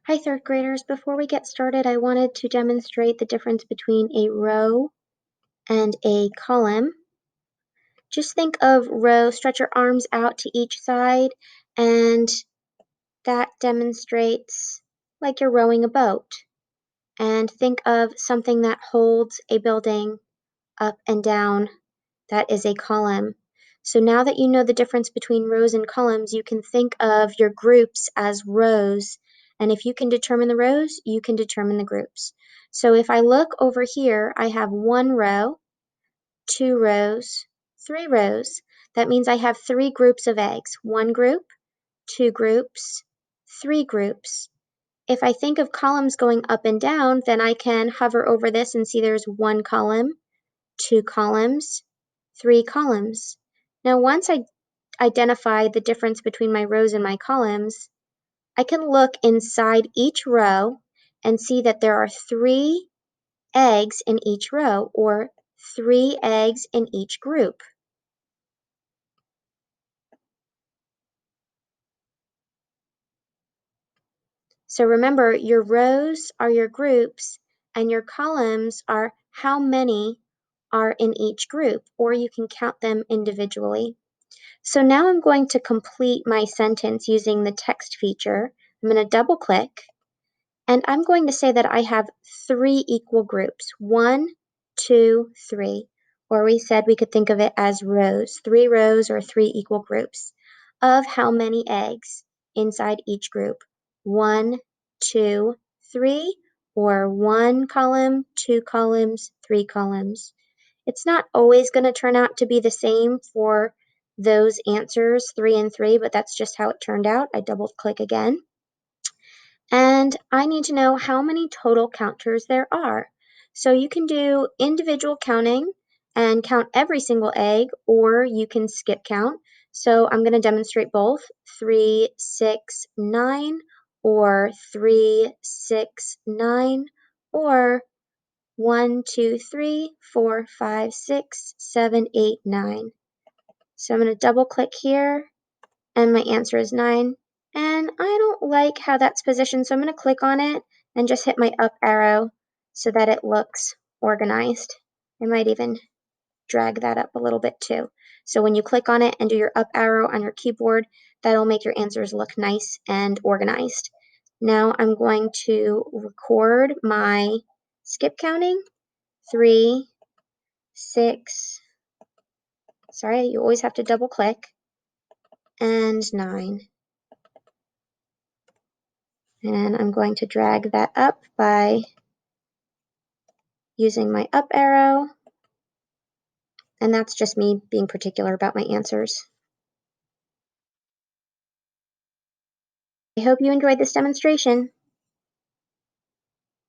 Hi, third graders. Before we get started, I wanted to demonstrate the difference between a row and a column. Just think of row, stretch your arms out to each side, and that demonstrates like you're rowing a boat. And think of something that holds a building up and down. That is a column. So now that you know the difference between rows and columns, you can think of your groups as rows. And if you can determine the rows, you can determine the groups. So if I look over here, I have 1 row, 2 rows, 3 rows. That means I have 3 groups of eggs. 1 group, 2 groups, 3 groups. If I think of columns going up and down, then I can hover over this and see there's 1 column, 2 columns, 3 columns. Now, once I identify the difference between my rows and my columns, I can look inside each row and see that there are 3 eggs in each row, or 3 eggs in each group. So remember, your rows are your groups, and your columns are how many are in each group, or you can count them individually. So now I'm going to complete my sentence using the text feature. I'm going to double click, and I'm going to say that I have 3 equal groups, 1, 2, 3, or we said we could think of it as rows, 3 rows or 3 equal groups of how many eggs inside each group, 1, 2, 3, or 1 column, 2 columns, 3 columns. It's not always going to turn out to be the same for those answers, 3 and 3, but that's just how it turned out. I double click again. And I need to know how many total counters there are. So you can do individual counting and count every single egg, or you can skip count. So I'm going to demonstrate both 3, 6, 9, or 3, 6, 9, or 1, 2, 3, 4, 5, 6, 7, 8, 9. So I'm going to double click here, and my answer is 9. And I don't like how that's positioned, so I'm going to click on it and just hit my up arrow so that it looks organized. I might even drag that up a little bit too. So when you click on it and do your up arrow on your keyboard, that'll make your answers look nice and organized. Now I'm going to record my skip counting. 3, 6, sorry, you always have to double click, and 9. And I'm going to drag that up by using my up arrow. And that's just me being particular about my answers. I hope you enjoyed this demonstration.